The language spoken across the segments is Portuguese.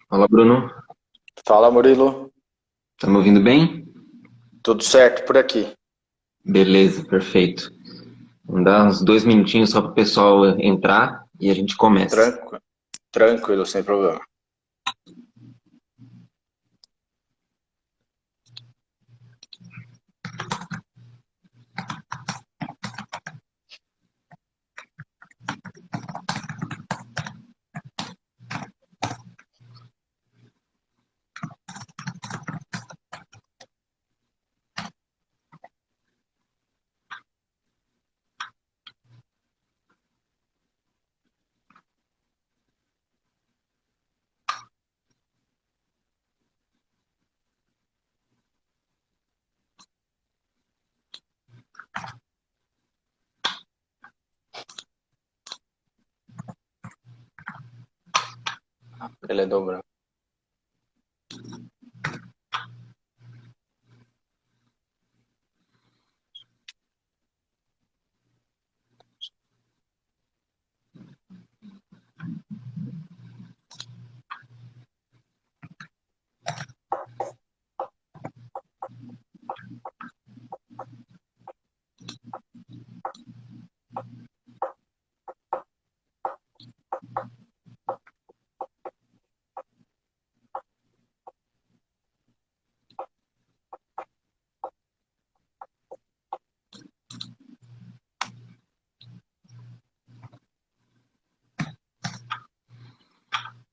Fala, Bruno. Fala, Murilo. Tá me ouvindo bem? Tudo certo por aqui? Beleza, perfeito. Vamos dar uns 2 minutinhos só para o pessoal entrar e a gente começa. Tranquilo, tranquilo, sem problema. Ele é dobrando.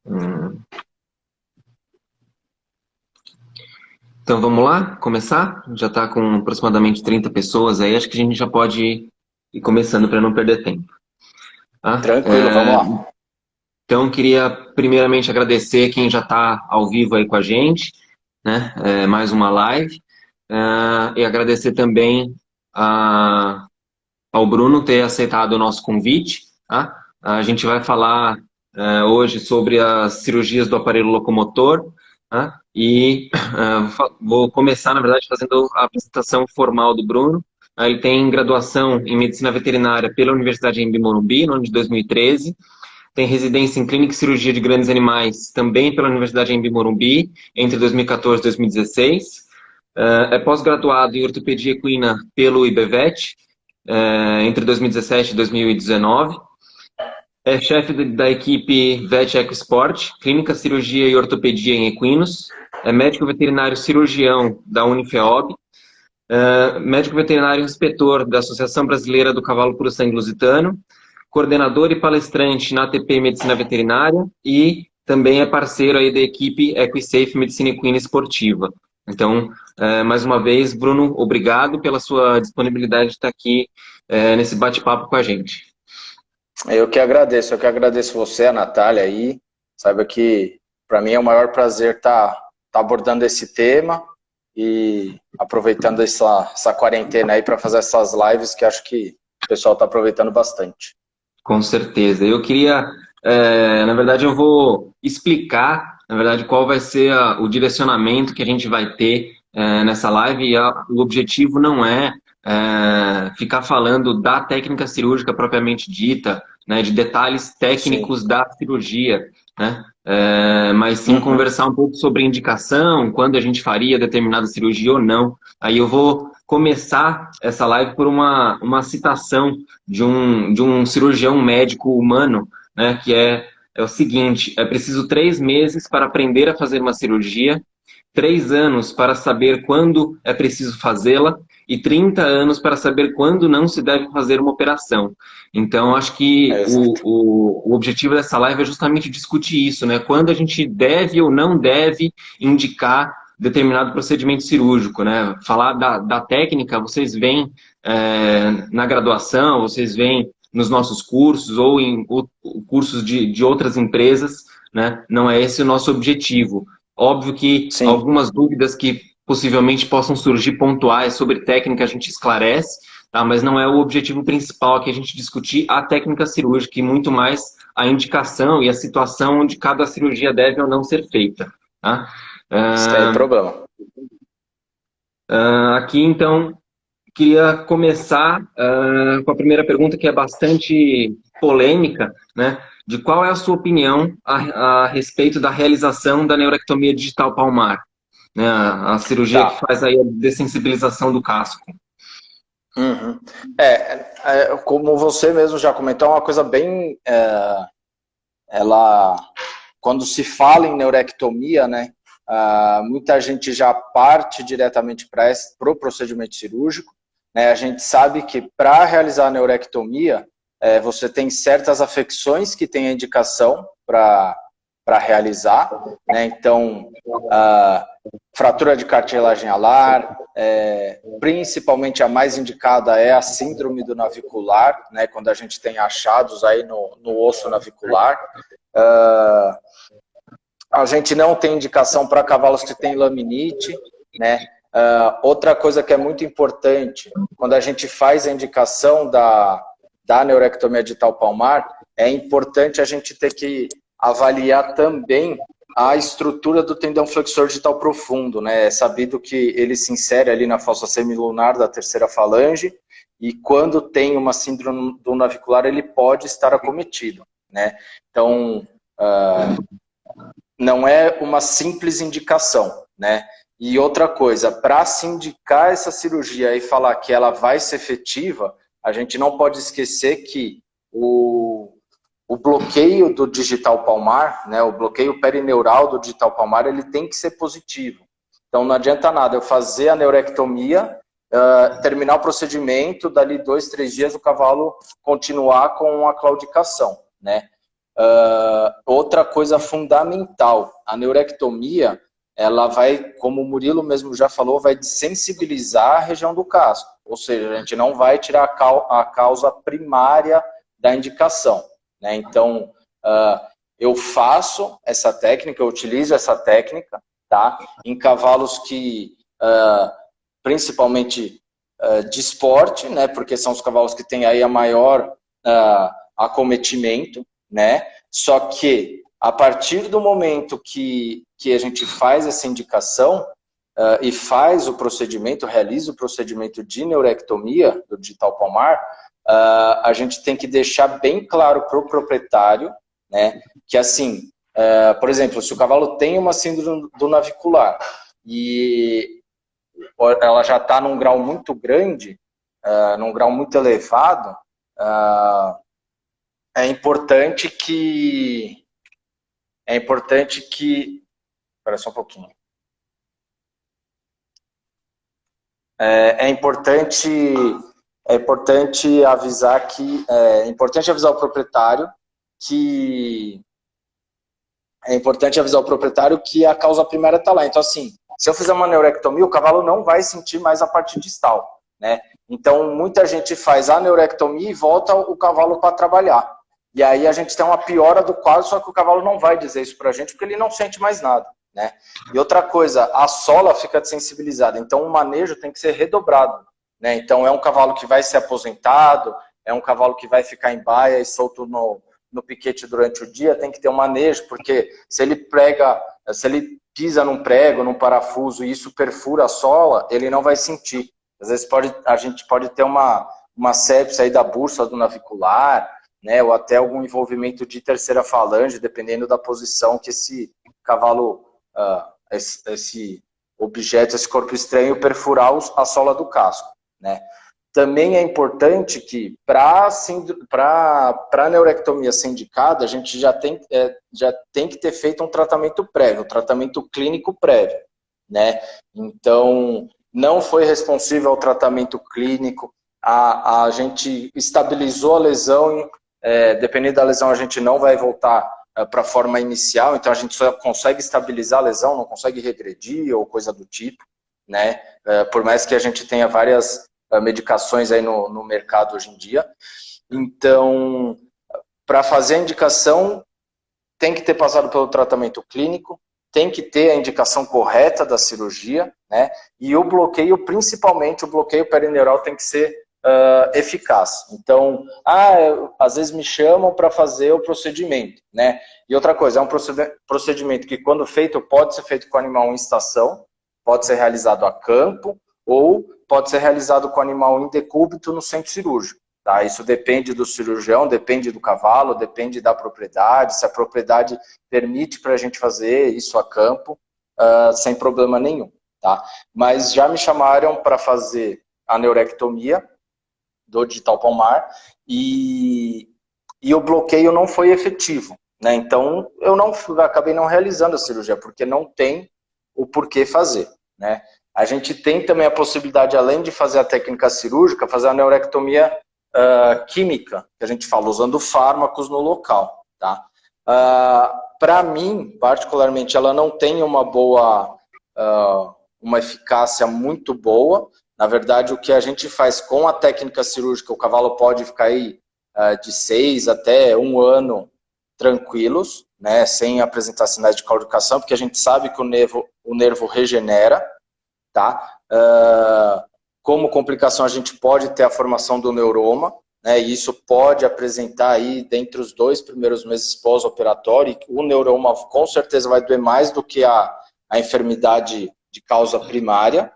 Hum, Então vamos lá, começar? Já está com aproximadamente 30 pessoas aí, acho que a gente já pode ir começando para não perder tempo. Tá? Tranquilo, vamos lá. Então queria primeiramente agradecer quem já está ao vivo aí com a gente, né? Mais uma live. E agradecer também ao Bruno ter aceitado o nosso convite. Tá? A gente vai falar hoje sobre as cirurgias do aparelho locomotor. Tá? E vou começar, na verdade, fazendo a apresentação formal do Bruno. Ele tem graduação em Medicina Veterinária pela Universidade em Morumbi, no ano de 2013. Tem residência em Clínica e Cirurgia de Grandes Animais, também pela Universidade em Morumbi, entre 2014 e 2016. É pós-graduado em Ortopedia Equina pelo IBVET, entre 2017 e 2019. É chefe da equipe Vet EcoSport, Clínica, Cirurgia e Ortopedia em Equinos. É médico veterinário cirurgião da Unifeob. Médico veterinário inspetor da Associação Brasileira do Cavalo Puro Sangue Lusitano. Coordenador e palestrante na ATP Medicina Veterinária. E também é parceiro aí da equipe EquiSafe Medicina Equina Esportiva. Então, mais uma vez, Bruno, obrigado pela sua disponibilidade de estar aqui nesse bate-papo com a gente. Eu que agradeço você, a Natália aí. Saiba que para mim é o maior prazer tá abordando esse tema e aproveitando essa quarentena aí para fazer essas lives que acho que o pessoal está aproveitando bastante. Com certeza. Eu queria, na verdade, eu vou explicar, na verdade, qual vai ser o direcionamento que a gente vai ter nessa live. E o objetivo não é, ficar falando da técnica cirúrgica propriamente dita, né, de detalhes Sim. técnicos da cirurgia, né, mas sim Uhum. conversar um pouco sobre indicação, quando a gente faria determinada cirurgia ou não. Aí eu vou começar essa live por uma citação de um cirurgião médico humano, né, que é o seguinte: é preciso 3 meses para aprender a fazer uma cirurgia, 3 anos para saber quando é preciso fazê-la e 30 anos para saber quando não se deve fazer uma operação. Então, acho que Exato. o objetivo dessa live é justamente discutir isso, né? Quando a gente deve ou não deve indicar determinado procedimento cirúrgico, né? Falar da técnica, vocês veem na graduação, vocês veem nos nossos cursos ou em cursos de outras empresas, né? Não é esse o nosso objetivo. Óbvio que Sim. algumas dúvidas que possivelmente possam surgir pontuais sobre técnica a gente esclarece, tá? Mas não é o objetivo principal aqui a gente discutir a técnica cirúrgica e muito mais a indicação e a situação onde cada cirurgia deve ou não ser feita, tá? Sem Ah, problema. Aqui, então, queria começar com a primeira pergunta, que é bastante polêmica, né? de qual é a sua opinião a respeito da realização da neurectomia digital palmar, né? A cirurgia que Tá. faz aí a dessensibilização do casco. Uhum. Como você mesmo já comentou, é uma coisa bem... ela, quando se fala em neurectomia, né, muita gente já parte diretamente para o procedimento cirúrgico, né? A gente sabe que para realizar a neurectomia, você tem certas afecções que tem a indicação para realizar, né? Então, fratura de cartilagem alar, principalmente a mais indicada é a síndrome do navicular, né? Quando a gente tem achados aí no osso navicular. A gente não tem indicação para cavalos que têm laminite, né? Outra coisa que é muito importante, quando a gente faz a indicação da neurectomia digital palmar, é importante a gente ter que avaliar também a estrutura do tendão flexor digital profundo, né? É sabido que ele se insere ali na fossa semilunar da terceira falange e quando tem uma síndrome do navicular, ele pode estar acometido, né? Então, não é uma simples indicação, né? E outra coisa, para se indicar essa cirurgia e falar que ela vai ser efetiva, a gente não pode esquecer que o bloqueio do digital palmar, né, o bloqueio perineural do digital palmar, ele tem que ser positivo. Então não adianta nada eu fazer a neurectomia, terminar o procedimento, dali 2, 3 dias o cavalo continuar com a claudicação, né? Outra coisa fundamental, a neurectomia, ela vai, como o Murilo mesmo já falou, vai desensibilizar a região do casco. Ou seja, a gente não vai tirar a causa primária da indicação, né? Então, eu faço essa técnica, eu utilizo essa técnica, tá? Em cavalos que, principalmente de esporte, né? Porque são os cavalos que têm aí a maior acometimento, né? Só que a partir do momento que a gente faz essa indicação e faz o procedimento, realiza o procedimento de neurectomia do digital palmar, a gente tem que deixar bem claro para o proprietário, né, que assim, por exemplo, se o cavalo tem uma síndrome do navicular e ela já está num grau muito grande, num grau muito elevado, é importante que... Espera só um pouquinho. É importante avisar que... É importante avisar o proprietário que... a causa primária está lá. Então, assim, se eu fizer uma neurectomia, o cavalo não vai sentir mais a parte distal, né? Então, muita gente faz a neurectomia e volta o cavalo para trabalhar. E aí a gente tem uma piora do quadro, só que o cavalo não vai dizer isso para a gente, porque ele não sente mais nada, né? E outra coisa, a sola fica desensibilizada, então o manejo tem que ser redobrado, né? Então é um cavalo que vai ser aposentado, é um cavalo que vai ficar em baia e solto no piquete durante o dia, tem que ter um manejo, porque se ele pisa num prego, num parafuso e isso perfura a sola, ele não vai sentir. Às vezes a gente pode ter uma sepse aí da búrsola do navicular, né, ou até algum envolvimento de terceira falange, dependendo da posição que esse cavalo, esse objeto, esse corpo estranho, perfurar a sola do casco, né? Também é importante que, para a neurectomia ser indicada, a gente já tem que ter feito um tratamento prévio, um tratamento clínico prévio, né? Então, não foi responsível ao tratamento clínico, a gente estabilizou a lesão, dependendo da lesão a gente não vai voltar para a forma inicial, então a gente só consegue estabilizar a lesão, não consegue regredir ou coisa do tipo, né? Por mais que a gente tenha várias medicações aí no mercado hoje em dia. Então, para fazer a indicação, tem que ter passado pelo tratamento clínico, tem que ter a indicação correta da cirurgia, né? E o bloqueio, principalmente o bloqueio perineural, tem que ser eficaz. Então, às vezes me chamam para fazer o procedimento, né? E outra coisa, é um procedimento que, quando feito, pode ser feito com o animal em estação, pode ser realizado a campo, ou pode ser realizado com o animal em decúbito no centro cirúrgico. tá? Isso depende do cirurgião, depende do cavalo, depende da propriedade, se a propriedade permite para a gente fazer isso a campo, sem problema nenhum, tá? Mas já me chamaram para fazer a neurectomia do digital palmar e o bloqueio não foi efetivo, né? Então eu acabei não realizando a cirurgia porque não tem o porquê fazer, né? A gente tem também a possibilidade, além de fazer a técnica cirúrgica, fazer a neurectomia química, que a gente fala, usando fármacos no local, tá? Para mim, particularmente, ela não tem uma eficácia muito boa. Na verdade, o que a gente faz com a técnica cirúrgica, o cavalo pode ficar aí de 6 até 1 ano tranquilos, né, sem apresentar sinais de claudicação, porque a gente sabe que o nervo regenera, tá? Como complicação, a gente pode ter a formação do neuroma, né, e isso pode apresentar aí, dentre os 2 primeiros meses pós-operatório, o neuroma com certeza vai doer mais do que a enfermidade de causa primária,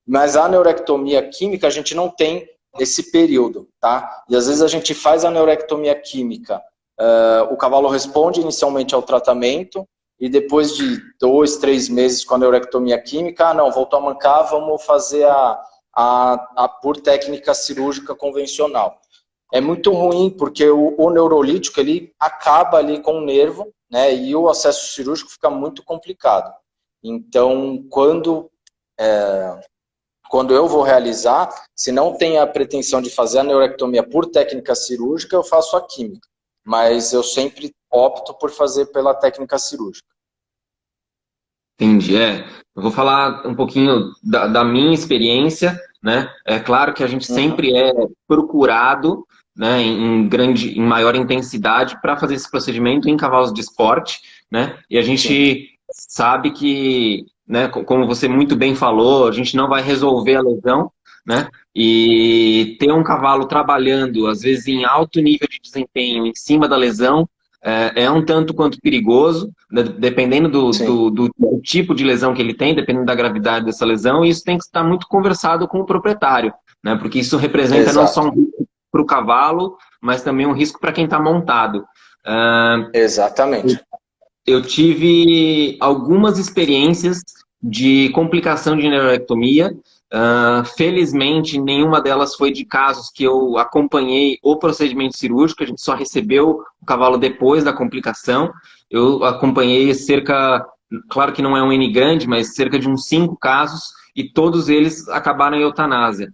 mas a neurectomia química a gente não tem esse período, tá? E às vezes a gente faz a neurectomia química, o cavalo responde inicialmente ao tratamento, e depois de 2, 3 meses com a neurectomia química, não, voltou a mancar, vamos fazer por técnica cirúrgica convencional. É muito ruim, porque o neurolítico, ele acaba ali com o nervo, né, e o acesso cirúrgico fica muito complicado. Então, quando eu vou realizar, se não tem a pretensão de fazer a neurectomia por técnica cirúrgica, eu faço a química. Mas eu sempre opto por fazer pela técnica cirúrgica. Entendi. Eu vou falar um pouquinho da minha experiência, né? É claro que a gente sempre é procurado, né, em maior intensidade para fazer esse procedimento em cavalos de esporte, né? E a gente sabe que, né, como você muito bem falou, a gente não vai resolver a lesão, né? E ter um cavalo trabalhando, às vezes em alto nível de desempenho, em cima da lesão, é um tanto quanto perigoso, né, dependendo do tipo de lesão que ele tem, dependendo da gravidade dessa lesão, e isso tem que estar muito conversado com o proprietário, né? Porque isso representa não só um risco para o cavalo, mas também um risco para quem está montado. Exatamente. Eu tive algumas experiências de complicação de neurectomia. Felizmente, nenhuma delas foi de casos que eu acompanhei o procedimento cirúrgico, a gente só recebeu o cavalo depois da complicação. Eu acompanhei claro que não é um N grande, mas cerca de uns 5 casos, e todos eles acabaram em eutanásia.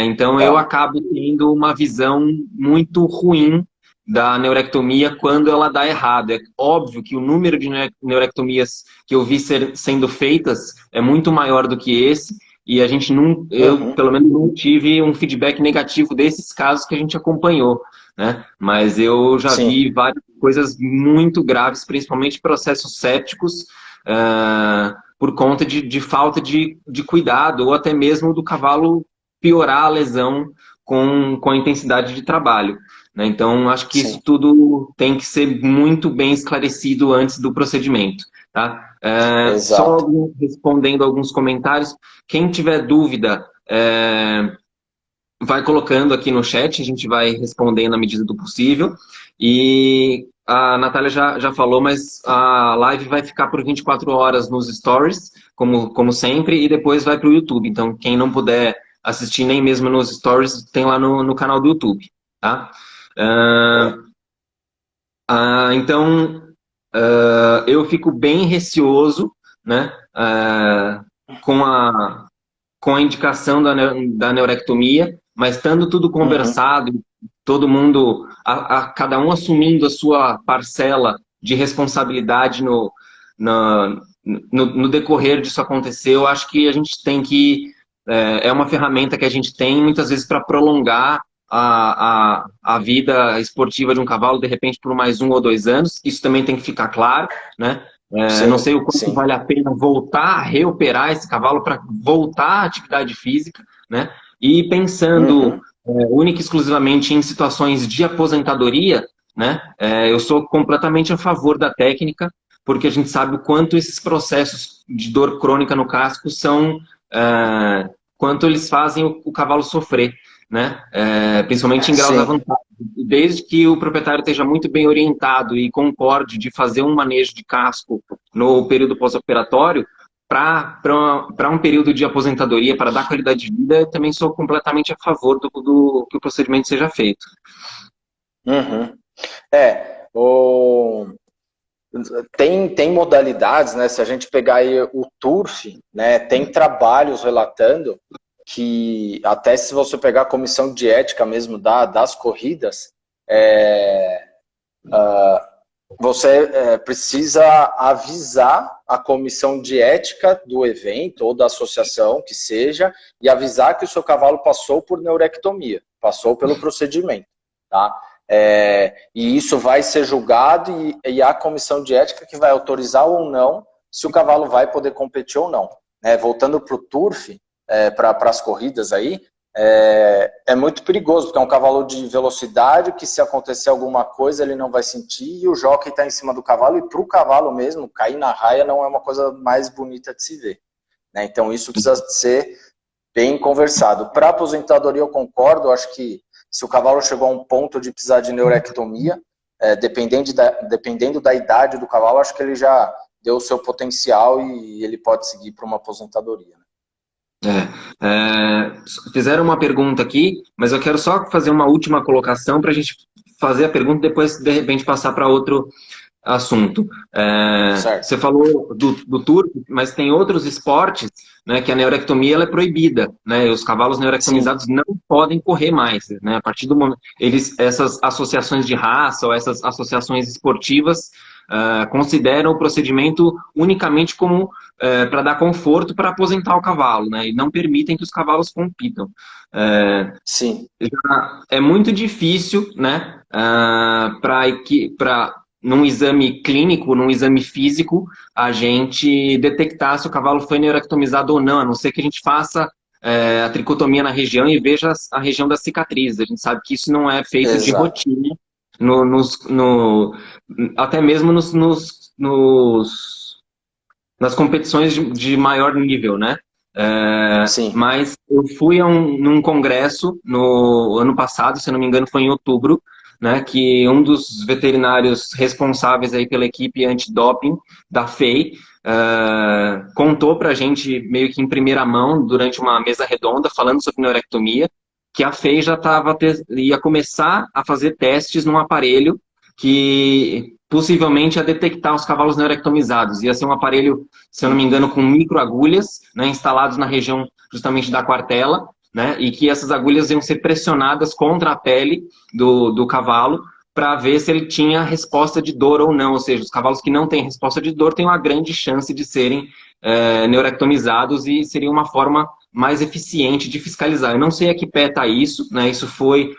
Então eu acabo tendo uma visão muito ruim da neurectomia quando ela dá errado. É óbvio que o número de neurectomias que eu vi sendo feitas é muito maior do que esse, e a gente eu pelo menos não tive um feedback negativo desses casos que a gente acompanhou, né? Mas eu já vi várias coisas muito graves, principalmente processos sépticos, por conta de falta de cuidado, ou até mesmo do cavalo piorar a lesão com a intensidade de trabalho, né? Então, acho que isso tudo tem que ser muito bem esclarecido antes do procedimento, tá? Só respondendo alguns comentários. Quem tiver dúvida, vai colocando aqui no chat, a gente vai respondendo na medida do possível. E a Natália já falou, mas a live vai ficar por 24 horas nos stories, como sempre, e depois vai para o YouTube. Então, quem não puder assistir nem mesmo nos stories, tem lá no canal do YouTube, tá? Então, eu fico bem receoso, né, com a indicação da neurectomia, mas estando tudo conversado, todo mundo, cada um assumindo a sua parcela de responsabilidade no decorrer disso acontecer, eu acho que a gente tem que... É uma ferramenta que a gente tem, muitas vezes, para prolongar a vida esportiva de um cavalo, de repente, por mais 1 ou 2 anos. Isso também tem que ficar claro, né? Não sei o quanto vale a pena voltar a reoperar esse cavalo para voltar à atividade física, né? E pensando única e exclusivamente em situações de aposentadoria, né? Eu sou completamente a favor da técnica, porque a gente sabe o quanto esses processos de dor crônica no casco são quanto eles fazem o cavalo sofrer, né? Principalmente em graus Sim. avançados. Desde que o proprietário esteja muito bem orientado e concorde de fazer um manejo de casco no período pós-operatório, para um período de aposentadoria, para dar qualidade de vida, eu também sou completamente a favor do que o procedimento seja feito. Uhum. É, o... tem modalidades, né? Se a gente pegar aí o turf, né? Tem trabalhos relatando que até se você pegar a comissão de ética mesmo das corridas, você precisa avisar a comissão de ética do evento ou da associação, que seja, e avisar que o seu cavalo passou por neurectomia, passou pelo procedimento, tá? E isso vai ser julgado e a comissão de ética que vai autorizar ou não se o cavalo vai poder competir ou não. Voltando para o turf, para as corridas aí, é muito perigoso, porque é um cavalo de velocidade que se acontecer alguma coisa ele não vai sentir e o jockey está em cima do cavalo e para o cavalo mesmo, cair na raia não é uma coisa mais bonita de se ver. Então isso precisa ser bem conversado. Para aposentadoria eu concordo, eu acho que se o cavalo chegou a um ponto de precisar de neurectomia, dependendo da idade do cavalo, acho que ele já deu o seu potencial e ele pode seguir para uma aposentadoria. Fizeram uma pergunta aqui, mas eu quero só fazer uma última colocação para a gente fazer a pergunta e depois, de repente, passar para outro assunto. Você falou do turco, mas tem outros esportes, né, que a neurectomia ela é proibida, né, os cavalos neurectomizados não podem correr mais, né, a partir do momento, essas associações de raça ou essas associações esportivas consideram o procedimento unicamente como para dar conforto para aposentar o cavalo, né, e não permitem que os cavalos compitam. Sim. É muito difícil, né, para num exame clínico, num exame físico, a gente detectar se o cavalo foi neurectomizado ou não, a não ser que a gente faça a tricotomia na região e veja a região da cicatriz. A gente sabe que isso não é feito de rotina, até mesmo nas competições de maior nível, né? Mas eu fui num congresso no ano passado, se não me engano foi em outubro, né, que um dos veterinários responsáveis aí pela equipe antidoping da FEI contou para a gente meio que em primeira mão, durante uma mesa redonda, falando sobre neurectomia, que a FEI já ia começar a fazer testes num aparelho que possivelmente ia detectar os cavalos neurectomizados. Ia ser um aparelho, se eu não me engano, com microagulhas, né, instalados na região justamente da quartela, né, e que essas agulhas iam ser pressionadas contra a pele do cavalo para ver se ele tinha resposta de dor ou não. Ou seja, os cavalos que não têm resposta de dor têm uma grande chance de serem neurectomizados e seria uma forma mais eficiente de fiscalizar. Eu não sei a que pé está isso, né? Isso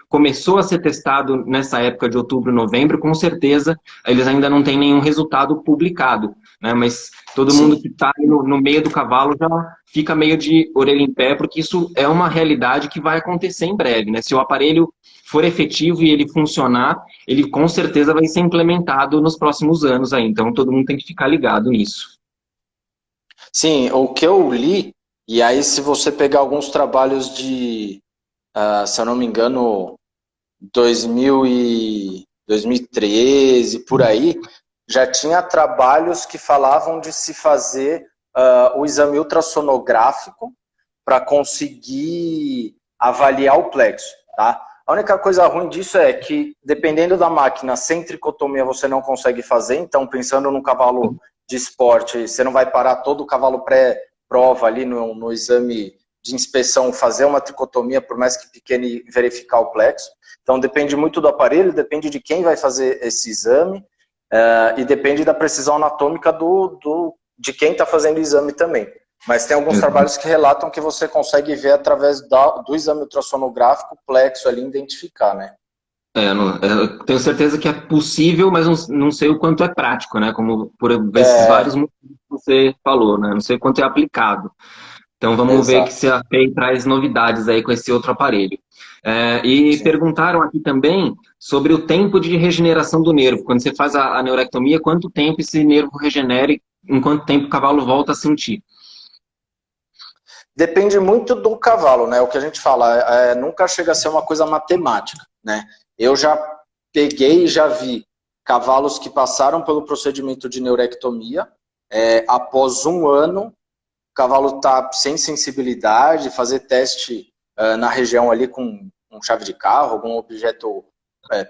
começou a ser testado nessa época de outubro, novembro, com certeza eles ainda não têm nenhum resultado publicado, né? Mas todo mundo que está no meio do cavalo já fica meio de orelha em pé, porque isso é uma realidade que vai acontecer em breve, né? Se o aparelho for efetivo e ele funcionar, ele com certeza vai ser implementado nos próximos anos aí, então todo mundo tem que ficar ligado nisso. Sim, o que eu li, e aí se você pegar alguns trabalhos de, se eu não me engano, 2013, por aí, já tinha trabalhos que falavam de se fazer o exame ultrassonográfico para conseguir avaliar o plexo, tá? A única coisa ruim disso é que, dependendo da máquina, sem tricotomia você não consegue fazer, então pensando num cavalo de esporte, você não vai parar todo o cavalo pré-prova ali no exame de inspeção, fazer uma tricotomia, por mais que pequeno, e verificar o plexo. Então depende muito do aparelho, depende de quem vai fazer esse exame, e depende da precisão anatômica de quem está fazendo o exame também. Mas tem alguns trabalhos que relatam que você consegue ver através do exame ultrassonográfico o plexo ali, identificar, né? Eu tenho certeza que é possível, mas não sei o quanto é prático, né? Como por esses vários motivos que você falou, né? Não sei o quanto é aplicado. Então vamos ver se a FEI traz novidades aí com esse outro aparelho. Perguntaram aqui também sobre o tempo de regeneração do nervo. Quando você faz a neurectomia, quanto tempo esse nervo regenera e em quanto tempo o cavalo volta a sentir? Depende muito do cavalo, né? O que a gente fala, nunca chega a ser uma coisa matemática, né? Eu já peguei e já vi cavalos que passaram pelo procedimento de neurectomia, após 1 ano, o cavalo tá sem sensibilidade, fazer teste na região ali com chave de carro, algum objeto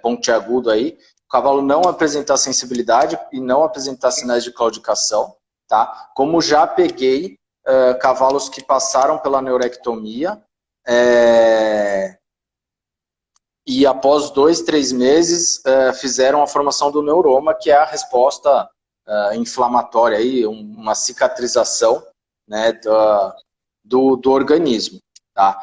pontiagudo aí, o cavalo não apresentar sensibilidade e não apresentar sinais de claudicação, tá? Como já peguei cavalos que passaram pela neurectomia e após 2, 3 meses fizeram a formação do neuroma, que é a resposta inflamatória, aí, uma cicatrização, né, do organismo. Tá?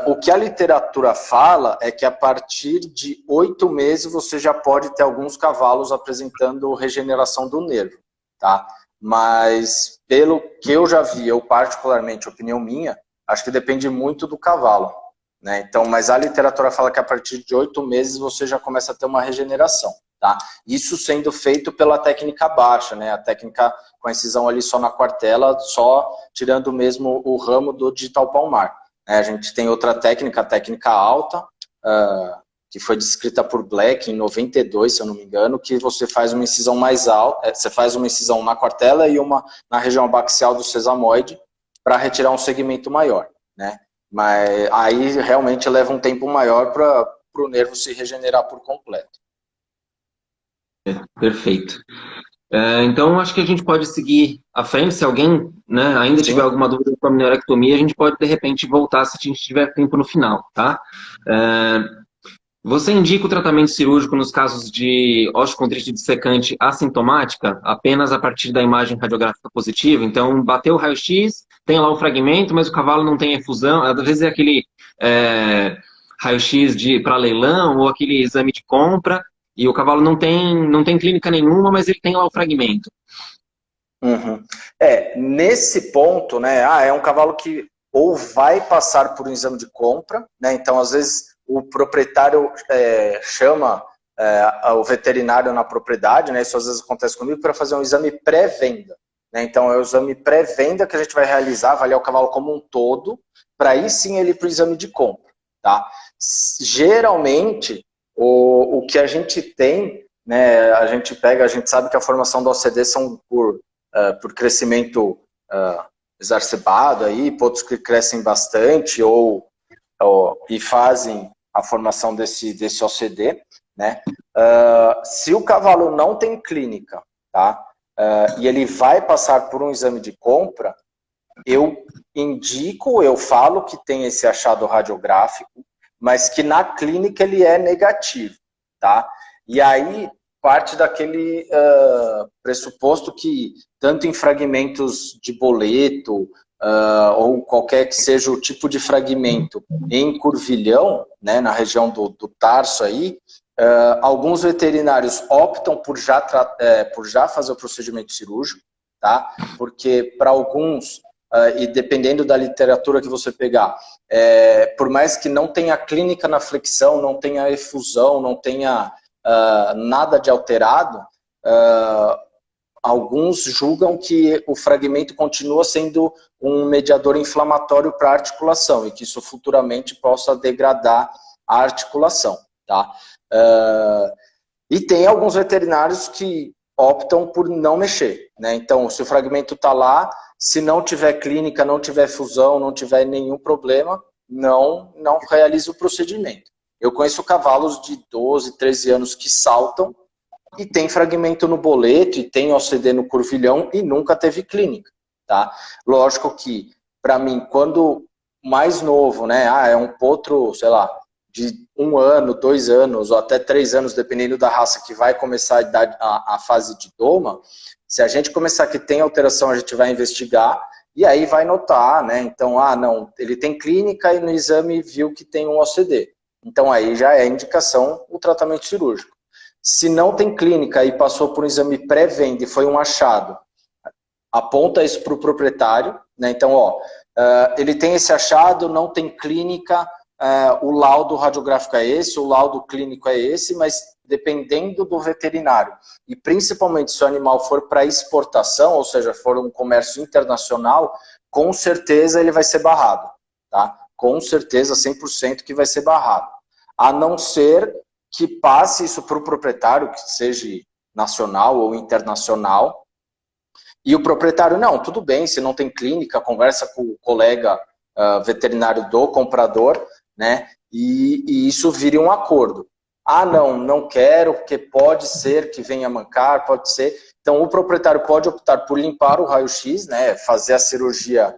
O que a literatura fala é que a partir de 8 meses você já pode ter alguns cavalos apresentando regeneração do nervo. Tá? Mas pelo que eu já vi, eu particularmente, opinião minha, acho que depende muito do cavalo. Né? Então, mas a literatura fala que a partir de 8 meses você já começa a ter uma regeneração. Tá? Isso sendo feito pela técnica baixa, né? A técnica com a incisão ali só na quartela, só tirando mesmo o ramo do digital palmar. A gente tem outra técnica, a técnica alta, que foi descrita por Black em 92, se eu não me engano, que você faz uma incisão mais alta, você faz uma incisão na quartela e uma na região abaxial do sesamoide para retirar um segmento maior, né? Mas aí realmente leva um tempo maior para o nervo se regenerar por completo. Perfeito. Então, acho que a gente pode seguir à frente. Se alguém, né, ainda tiver alguma dúvida com a neurectomia, a gente pode, de repente, voltar se a gente tiver tempo no final, tá? Você indica o tratamento cirúrgico nos casos de osteocondrite dissecante assintomática apenas a partir da imagem radiográfica positiva? Então, bateu o raio-x, tem lá o fragmento, mas o cavalo não tem efusão. Às vezes é aquele raio-x para leilão ou aquele exame de compra e o cavalo não tem clínica nenhuma, mas ele tem lá o fragmento. Uhum. Nesse ponto, né, é um cavalo que ou vai passar por um exame de compra, né, então às vezes o proprietário chama o veterinário na propriedade, né, isso às vezes acontece comigo, para fazer um exame pré-venda. Né, então é o exame pré-venda que a gente vai realizar, avaliar o cavalo como um todo, para aí sim ele ir para o exame de compra. Tá? Geralmente, o que a gente tem, né, a gente sabe que a formação da OCD são por crescimento exacerbado, aí, pontos que crescem bastante e fazem a formação desse OCD. Né? Se o cavalo não tem clínica, tá? E ele vai passar por um exame de compra, eu falo que tem esse achado radiográfico, mas que na clínica ele é negativo, tá? E aí parte daquele pressuposto que tanto em fragmentos de boleto ou qualquer que seja o tipo de fragmento em curvilhão, né, na região do tarso aí, alguns veterinários optam por já fazer o procedimento cirúrgico, tá? Porque para alguns e dependendo da literatura que você pegar, por mais que não tenha clínica na flexão, não tenha efusão, não tenha nada de alterado, alguns julgam que o fragmento continua sendo um mediador inflamatório para a articulação e que isso futuramente possa degradar a articulação. Tá? E tem alguns veterinários que optam por não mexer. Né? Então, se o fragmento está lá, se não tiver clínica, não tiver fusão, não tiver nenhum problema, não realiza o procedimento. Eu conheço cavalos de 12, 13 anos que saltam e tem fragmento no boleto e tem OCD no curvilhão e nunca teve clínica. Tá? Lógico que, para mim, quando mais novo, né, é um potro, sei lá, de 1 ano, 2 anos ou até 3 anos, dependendo da raça que vai começar a fase de doma, se a gente começar que tem alteração, a gente vai investigar e aí vai notar, né? Então, não, ele tem clínica e no exame viu que tem um OCD. Então, aí já é indicação o tratamento cirúrgico. Se não tem clínica e passou por um exame pré-venda e foi um achado, aponta isso para o proprietário, né? Então, ele tem esse achado, não tem clínica, o laudo radiográfico é esse, o laudo clínico é esse, mas dependendo do veterinário, e principalmente se o animal for para exportação, ou seja, for um comércio internacional, com certeza ele vai ser barrado, tá? Com certeza, 100% que vai ser barrado. A não ser que passe isso para o proprietário, que seja nacional ou internacional, e o proprietário, não, tudo bem, se não tem clínica, conversa com o colega veterinário do comprador, né? E isso vire um acordo. Ah, não quero, porque pode ser que venha mancar, pode ser. Então, o proprietário pode optar por limpar o raio-x, né? Fazer a cirurgia,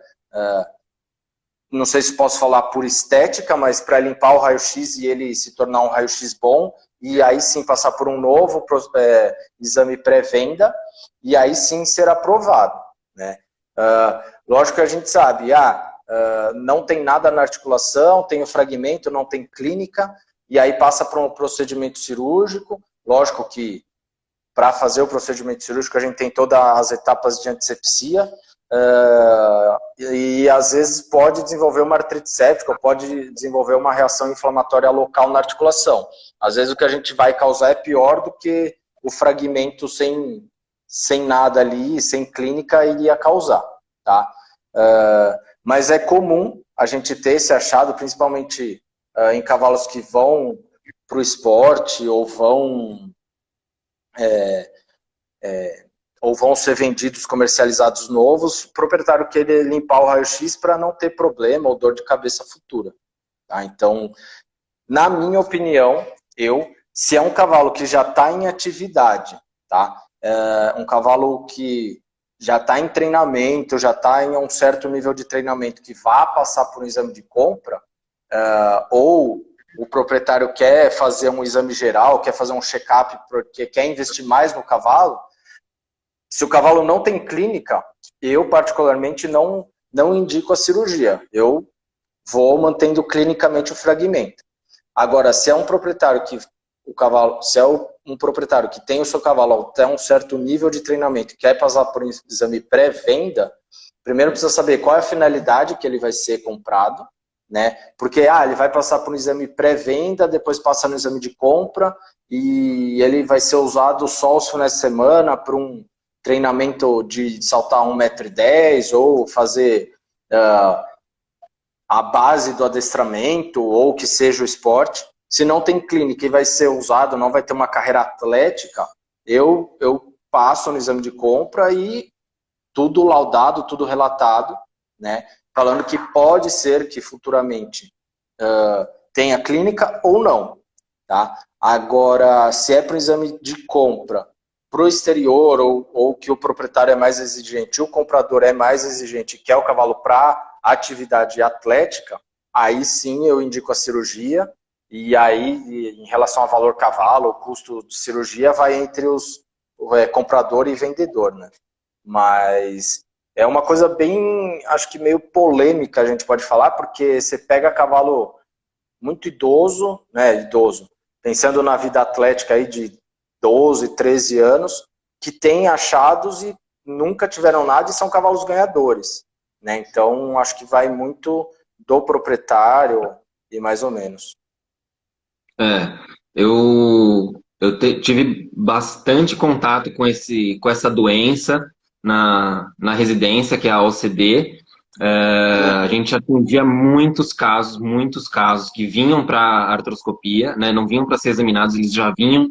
não sei se posso falar por estética, mas para limpar o raio-x e ele se tornar um raio-x bom, e aí sim passar por um novo exame pré-venda, e aí sim ser aprovado, né? Lógico que a gente sabe, não tem nada na articulação, tem o fragmento, não tem clínica, e aí passa para um procedimento cirúrgico. Lógico que para fazer o procedimento cirúrgico a gente tem todas as etapas de antisepsia, e às vezes pode desenvolver uma artrite séptica, pode desenvolver uma reação inflamatória local na articulação. Às vezes o que a gente vai causar é pior do que o fragmento sem nada ali, sem clínica, iria causar, tá? Mas é comum a gente ter esse achado, principalmente em cavalos que vão para o esporte ou vão ser vendidos, comercializados novos, o proprietário querer limpar o raio-x para não ter problema ou dor de cabeça futura. Tá? Então, na minha opinião, se é um cavalo que já está em atividade, tá? Um cavalo que já está em treinamento, já está em um certo nível de treinamento que vá passar por um exame de compra, ou o proprietário quer fazer um exame geral, quer fazer um check-up porque quer investir mais no cavalo, se o cavalo não tem clínica, eu particularmente não indico a cirurgia. Eu vou mantendo clinicamente o fragmento. Agora, se é um proprietário que tem o seu cavalo até um certo nível de treinamento e quer passar por um exame pré-venda, primeiro precisa saber qual é a finalidade que ele vai ser comprado, né? Porque ele vai passar por um exame pré-venda, depois passa no exame de compra e ele vai ser usado só os finais de semana para um treinamento de saltar 1,10 m ou fazer a base do adestramento ou que seja o esporte. Se não tem clínica e vai ser usado, não vai ter uma carreira atlética, eu passo no exame de compra e tudo laudado, tudo relatado, né? Falando que pode ser que futuramente tenha clínica ou não, tá? Agora, se é para o exame de compra para o exterior ou que o proprietário é mais exigente, o comprador é mais exigente, quer o cavalo para atividade atlética, aí sim eu indico a cirurgia. E aí, em relação a valor cavalo, o custo de cirurgia vai entre os comprador e vendedor, né? Mas é uma coisa bem, acho que meio polêmica, a gente pode falar, porque você pega cavalo muito idoso, né? Idoso, pensando na vida atlética aí de 12, 13 anos, que tem achados e nunca tiveram nada e são cavalos ganhadores, né? Então, acho que vai muito do proprietário e mais ou menos. Eu tive bastante contato com essa doença na residência, que é a OCD. A gente atendia muitos casos que vinham para artroscopia, né, não vinham para ser examinados, eles já vinham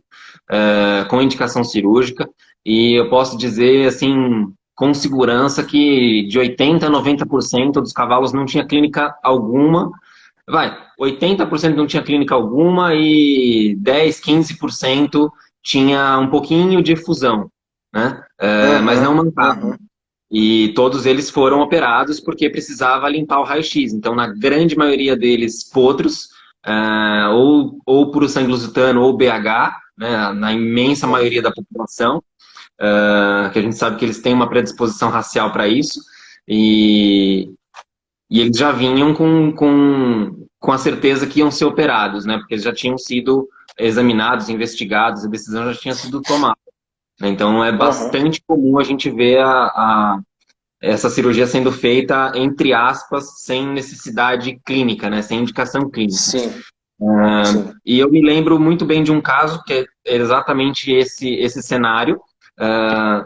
com indicação cirúrgica. E eu posso dizer, assim, com segurança que de 80% a 90% dos cavalos não tinha clínica alguma. 80% não tinha clínica alguma e 10, 15% tinha um pouquinho de fusão, né? Mas não mancava. E todos eles foram operados porque precisava limpar o raio-x. Então, na grande maioria deles, potros, ou puro sangue lusitano ou BH, né? Na imensa maioria da população, que a gente sabe que eles têm uma predisposição racial para isso. E eles já vinham com a certeza que iam ser operados, né? Porque eles já tinham sido examinados, investigados, a decisão já tinha sido tomada. Então é bastante comum a gente ver essa cirurgia sendo feita, entre aspas, sem necessidade clínica, né? Sem indicação clínica. Sim. E eu me lembro muito bem de um caso que é exatamente esse cenário,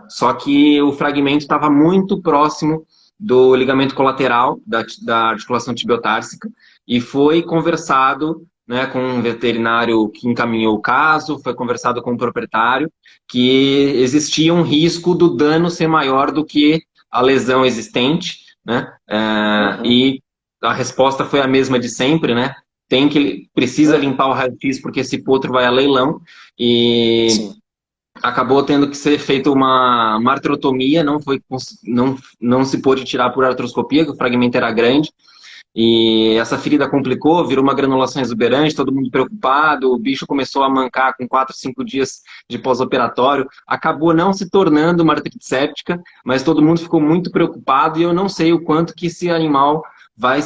só que o fragmento estava muito próximo do ligamento colateral da articulação tibiotársica e foi conversado, né, com um veterinário que encaminhou o caso, foi conversado com o proprietário, que existia um risco do dano ser maior do que a lesão existente, né? E a resposta foi a mesma de sempre, né? Precisa limpar o raio-x porque esse potro vai a leilão e Sim. acabou tendo que ser feita uma artrotomia, não se pôde tirar por artroscopia, que o fragmento era grande. E essa ferida complicou, virou uma granulação exuberante, todo mundo preocupado, o bicho começou a mancar com 4, 5 dias de pós-operatório. Acabou não se tornando uma artrite séptica, mas todo mundo ficou muito preocupado e eu não sei o quanto que esse animal vai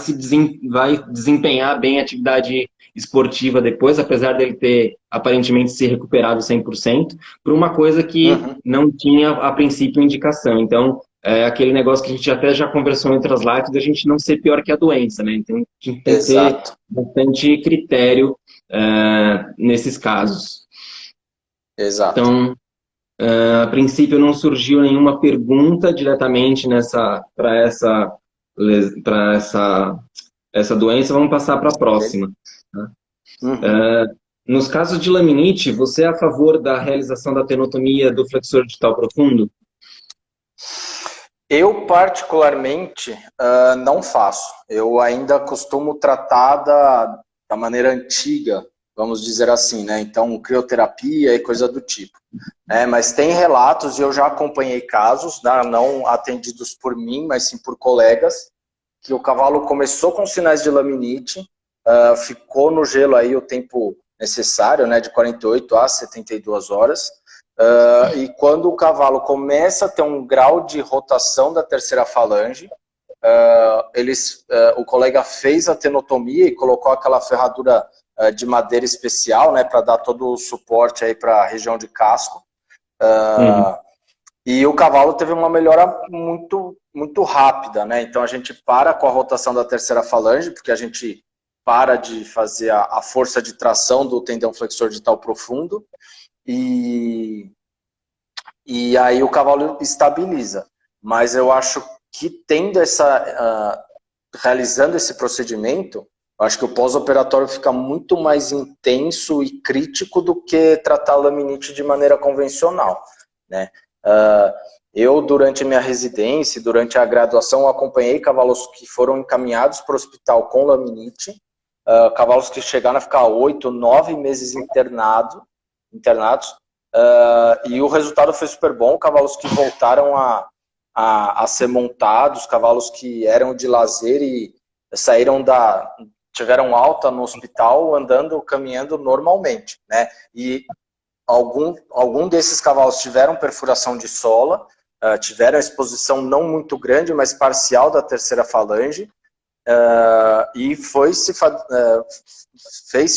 desempenhar bem a atividade esportiva depois, apesar dele ter aparentemente se recuperado 100%, por uma coisa que não tinha a princípio indicação. Então, é aquele negócio que a gente até já conversou entre as lives, da gente não ser pior que a doença, né? Então, a gente tem que ter bastante critério nesses casos. Exato. Então, a princípio não surgiu nenhuma pergunta diretamente para essa doença. Vamos passar para a próxima. Tá? Nos casos de laminite, você é a favor da realização da tenotomia do flexor digital profundo? Eu, particularmente, não faço. Eu ainda costumo tratar da maneira antiga, vamos dizer assim, né? Então, crioterapia e coisa do tipo. Mas tem relatos, e eu já acompanhei casos, né, não atendidos por mim, mas sim por colegas, que o cavalo começou com sinais de laminite, ficou no gelo aí o tempo necessário, né, de 48 a 72 horas, e quando o cavalo começa a ter um grau de rotação da terceira falange, o colega fez a tenotomia e colocou aquela ferradura de madeira especial, né, para dar todo o suporte aí para a região de casco. E o cavalo teve uma melhora muito, muito rápida, né? Então a gente para com a rotação da terceira falange, porque a gente para de fazer a força de tração do tendão flexor digital profundo, e aí o cavalo estabiliza. Mas eu acho que realizando esse procedimento, eu acho que o pós-operatório fica muito mais intenso e crítico do que tratar a laminite de maneira convencional, né? Eu, durante a minha residência, durante a graduação, acompanhei cavalos que foram encaminhados para o hospital com laminite, cavalos que chegaram a ficar 8, 9 meses internados, e o resultado foi super bom. Cavalos que voltaram a ser montados, cavalos que eram de lazer e tiveram alta no hospital, andando, caminhando normalmente, né? E algum desses cavalos tiveram perfuração de sola, tiveram exposição não muito grande, mas parcial da terceira falange, e fez-se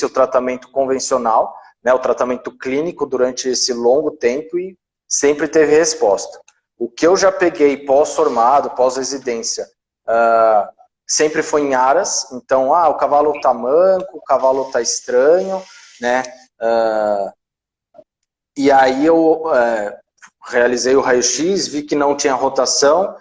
o tratamento convencional, né, o tratamento clínico durante esse longo tempo e sempre teve resposta. O que eu já peguei pós-formado, pós-residência, sempre foi em aras. Então, o cavalo tá manco, o cavalo tá estranho, né? E aí eu realizei o raio-x, vi que não tinha rotação.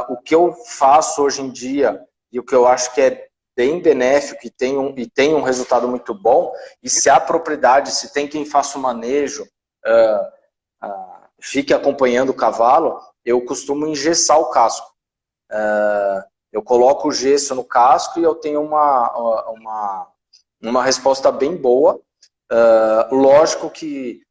O que eu faço hoje em dia, e o que eu acho que é bem benéfico e tem um resultado muito bom, e se há propriedade, se tem quem faça o manejo, fique acompanhando o cavalo, eu costumo engessar o casco. Eu coloco o gesso no casco e eu tenho uma resposta bem boa. Lógico que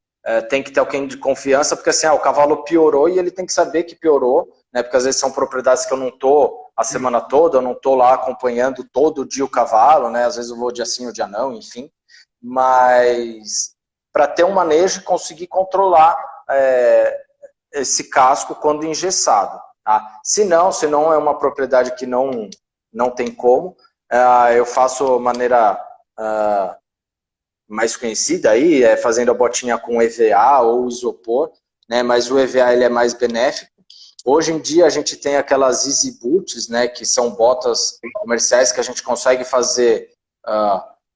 tem que ter alguém de confiança, porque assim, o cavalo piorou e ele tem que saber que piorou, né? Porque às vezes são propriedades que eu não estou a semana toda, eu não estou lá acompanhando todo dia o cavalo, né? Às vezes eu vou dia sim ou dia não, enfim. Mas para ter um manejo e conseguir controlar esse casco quando engessado. Tá? Se não é uma propriedade que não tem como, eu faço maneira mais conhecida aí, fazendo a botinha com EVA ou isopor, né? Mas o EVA ele é mais benéfico. Hoje em dia a gente tem aquelas Easy Boots, né? Que são botas comerciais que a gente consegue fazer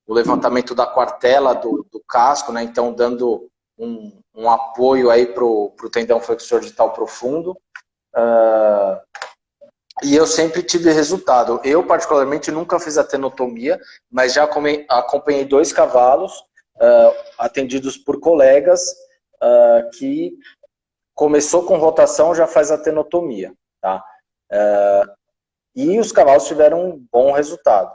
o levantamento da quartela do casco, né? Então dando um apoio aí pro tendão flexor digital profundo. E eu sempre tive resultado. Eu, particularmente, nunca fiz a tenotomia, mas já acompanhei 2 cavalos atendidos por colegas que começou com rotação, já faz a tenotomia. Tá? E os cavalos tiveram um bom resultado.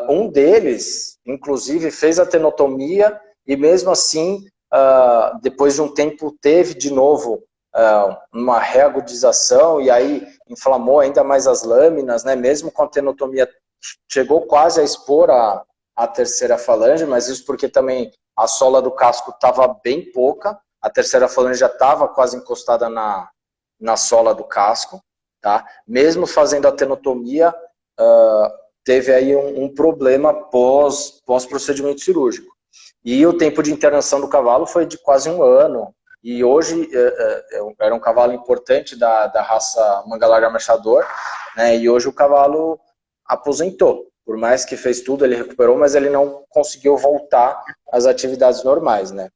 Um deles, inclusive, fez a tenotomia e mesmo assim, depois de um tempo, teve de novo uma reagudização e aí inflamou ainda mais as lâminas, né? Mesmo com a tenotomia, chegou quase a expor a terceira falange, mas isso porque também a sola do casco estava bem pouca, a terceira falange já estava quase encostada na sola do casco, tá? Mesmo fazendo a tenotomia, teve aí um problema pós-procedimento cirúrgico. E o tempo de internação do cavalo foi de quase 1 ano. E hoje era um cavalo importante da raça Mangalarga Marchador, né? E hoje o cavalo aposentou. Por mais que fez tudo, ele recuperou, mas ele não conseguiu voltar às atividades normais, né?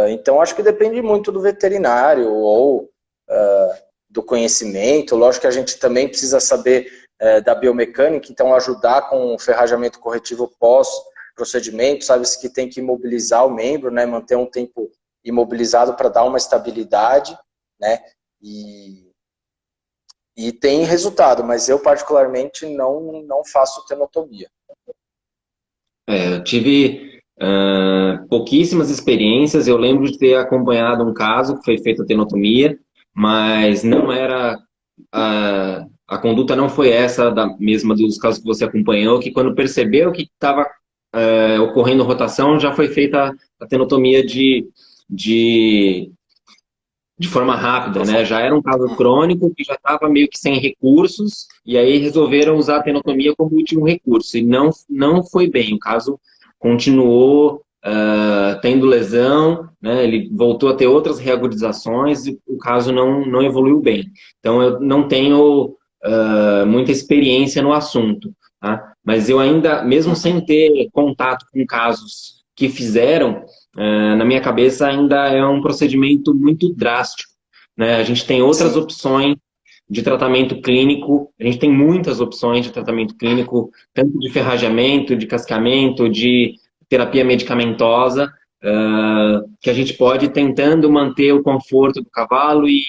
Então acho que depende muito do veterinário ou do conhecimento. Lógico que a gente também precisa saber da biomecânica, então ajudar com o ferrajamento corretivo pós-procedimento, sabe-se que tem que imobilizar o membro, né, manter um tempo imobilizado para dar uma estabilidade, né, e tem resultado, mas eu particularmente não faço tenotomia. Eu tive pouquíssimas experiências, eu lembro de ter acompanhado um caso que foi feita a tenotomia, mas não era... A conduta não foi essa da mesma dos casos que você acompanhou, que quando percebeu que estava ocorrendo rotação, já foi feita a tenotomia de forma rápida, né? Já era um caso crônico que já estava meio que sem recursos, e aí resolveram usar a tenotomia como último recurso. E não foi bem, o caso continuou tendo lesão, né? Ele voltou a ter outras reagudizações e o caso não evoluiu bem. Então eu não tenho muita experiência no assunto, tá? Mas eu ainda, mesmo sem ter contato com casos que fizeram, na minha cabeça ainda é um procedimento muito drástico, né? A gente tem outras opções de tratamento clínico, a gente tem muitas opções de tratamento clínico, tanto de ferrajamento, de cascamento, de terapia medicamentosa, que a gente pode ir tentando manter o conforto do cavalo e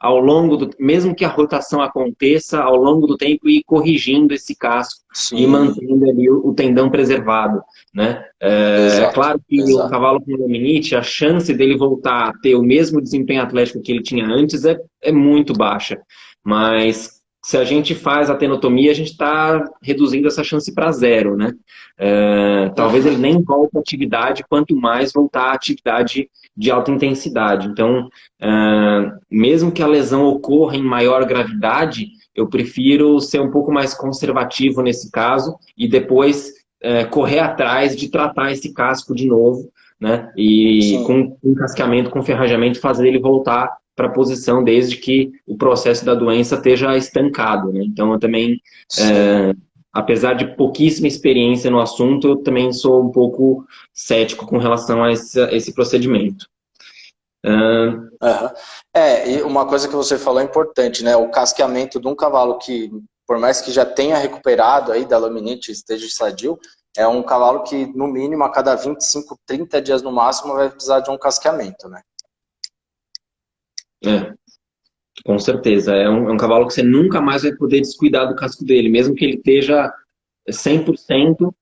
ao longo do, mesmo que a rotação aconteça, ao longo do tempo ir corrigindo esse casco e mantendo ali o tendão preservado, né? É claro que o cavalo com laminite, a chance dele voltar a ter o mesmo desempenho atlético que ele tinha antes é muito baixa, mas se a gente faz a tenotomia, a gente está reduzindo essa chance para 0, né? Talvez ele nem volte à atividade, quanto mais voltar à atividade de alta intensidade. Então, mesmo que a lesão ocorra em maior gravidade, eu prefiro ser um pouco mais conservativo nesse caso e depois correr atrás de tratar esse casco de novo, né? E com casqueamento, com ferrajamento, fazer ele voltar para a posição desde que o processo da doença esteja estancado, né? Então, eu também, apesar de pouquíssima experiência no assunto, eu também sou um pouco cético com relação a esse procedimento. E uma coisa que você falou é importante, né? O casqueamento de um cavalo que, por mais que já tenha recuperado aí da laminite, esteja sadio, é um cavalo que, no mínimo, a cada 25, 30 dias no máximo, vai precisar de um casqueamento, né? Com certeza. É um cavalo que você nunca mais vai poder descuidar do casco dele, mesmo que ele esteja 100%,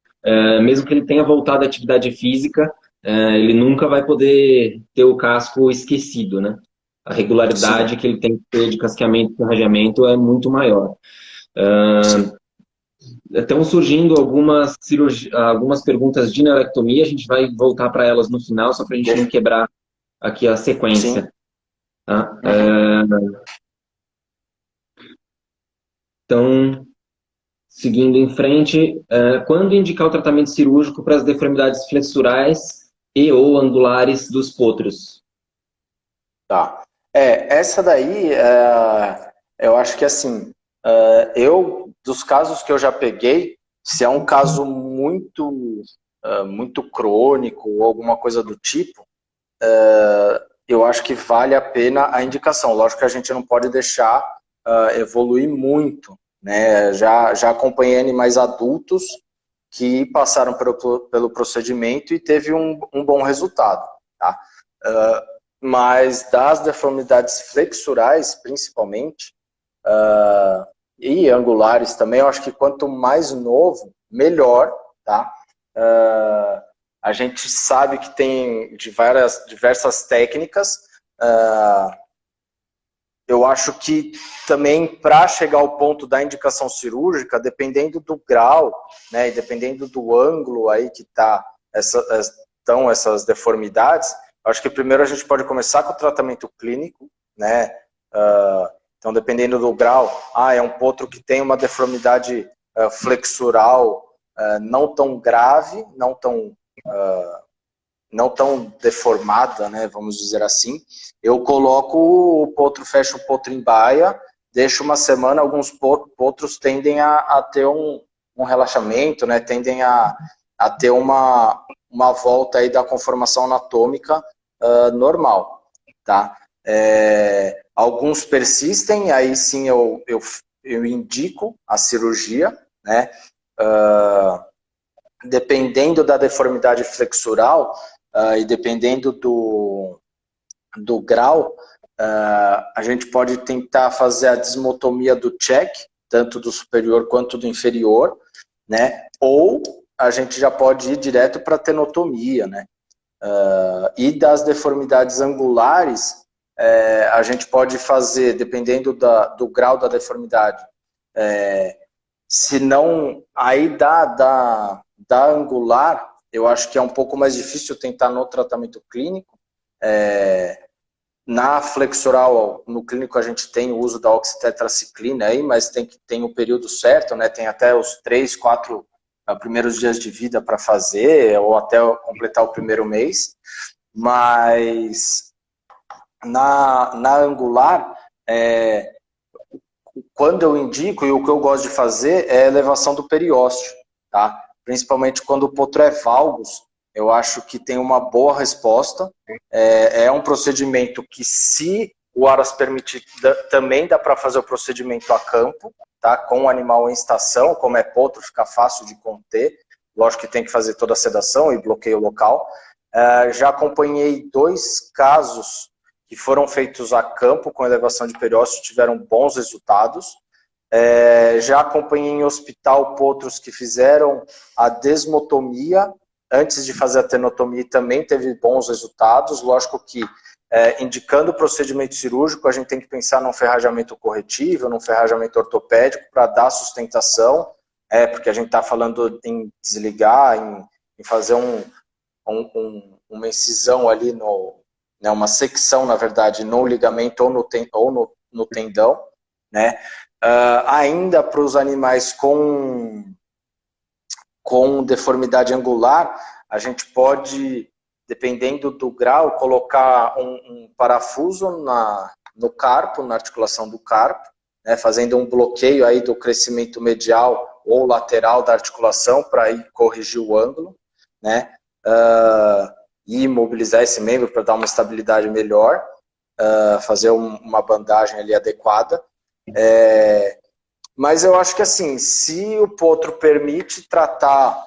mesmo que ele tenha voltado à atividade física, ele nunca vai poder ter o casco esquecido, né? A regularidade que ele tem que ter de casqueamento e ferrajamento é muito maior. Estão surgindo algumas perguntas de neurectomia, a gente vai voltar para elas no final, só para a gente não quebrar aqui a sequência. Tá? Então, seguindo em frente, quando indicar o tratamento cirúrgico para as deformidades flexurais e ou angulares dos potros? Tá. Essa daí, eu acho que assim, dos casos que eu já peguei, se é um caso muito crônico ou alguma coisa do tipo, eu acho que vale a pena a indicação. Lógico que a gente não pode deixar evoluir muito, né? Já acompanhei animais adultos que passaram pelo procedimento e teve um bom resultado, tá? Mas das deformidades flexurais, principalmente, e angulares também, eu acho que quanto mais novo, melhor, tá? A gente sabe que tem diversas técnicas. Eu acho que também para chegar ao ponto da indicação cirúrgica, dependendo do grau, né, e dependendo do ângulo aí que estão essas deformidades, eu acho que primeiro a gente pode começar com o tratamento clínico, né? Então, dependendo do grau, é um potro que tem uma deformidade flexural não tão grave, não tão deformada, né, vamos dizer assim, eu coloco o potro, fecho o potro em baia, deixo uma semana, alguns potros tendem a ter um relaxamento, né, tendem a ter uma volta aí da conformação anatômica normal, tá? Alguns persistem, aí sim eu indico a cirurgia, né? Dependendo da deformidade flexural e dependendo do grau, a gente pode tentar fazer a desmotomia do check, tanto do superior quanto do inferior, né? Ou a gente já pode ir direto para a tenotomia, né? E das deformidades angulares, a gente pode fazer, dependendo do grau da deformidade, se não, aí da angular, eu acho que é um pouco mais difícil tentar no tratamento clínico. Na flexural, no clínico, a gente tem o uso da oxitetraciclina aí, mas tem o período certo, né? Tem até os 3, 4 primeiros dias de vida para fazer, ou até completar o primeiro mês. Mas na angular, quando eu indico, e o que eu gosto de fazer é a elevação do periósteo, tá? Principalmente quando o potro é valgus, eu acho que tem uma boa resposta. É um procedimento que, se o Aras permitir, também dá para fazer o procedimento a campo, tá? Com o animal em estação, como é potro, fica fácil de conter. Lógico que tem que fazer toda a sedação e bloqueio local. Já acompanhei 2 casos que foram feitos a campo com elevação de periósteo, tiveram bons resultados. Já acompanhei em hospital potros que fizeram a desmotomia antes de fazer a tenotomia, também teve bons resultados. Lógico que, indicando o procedimento cirúrgico, a gente tem que pensar num ferrajamento corretivo, num ferrajamento ortopédico para dar sustentação, porque a gente está falando em desligar, em fazer uma incisão ali, né, uma secção, na verdade, no ligamento ou no tendão, né? Ainda para os animais com deformidade angular, a gente pode, dependendo do grau, colocar um parafuso no carpo, na articulação do carpo, né, fazendo um bloqueio aí do crescimento medial ou lateral da articulação para ir corrigir o ângulo, né? E imobilizar esse membro para dar uma estabilidade melhor, fazer uma bandagem ali adequada. Mas eu acho que, assim, se o potro permite tratar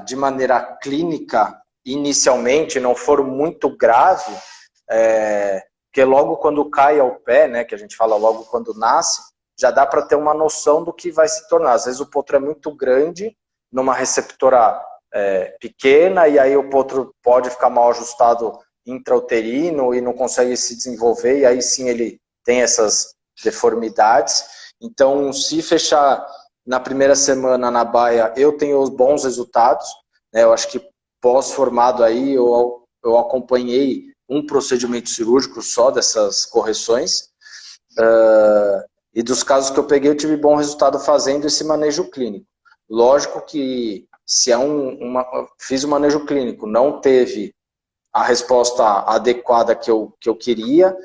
de maneira clínica inicialmente, não for muito grave, porque logo quando cai ao pé, né, que a gente fala logo quando nasce, já dá para ter uma noção do que vai se tornar. Às vezes o potro é muito grande, numa receptora pequena, e aí o potro pode ficar mal ajustado intrauterino e não consegue se desenvolver, e aí sim ele tem essas deformidades. Então, se fechar na primeira semana na baia, eu tenho os bons resultados, né? Eu acho que pós-formado aí, eu acompanhei um procedimento cirúrgico só dessas correções, e dos casos que eu peguei, eu tive bom resultado fazendo esse manejo clínico. Lógico que se fiz o manejo clínico, não teve a resposta adequada que eu queria,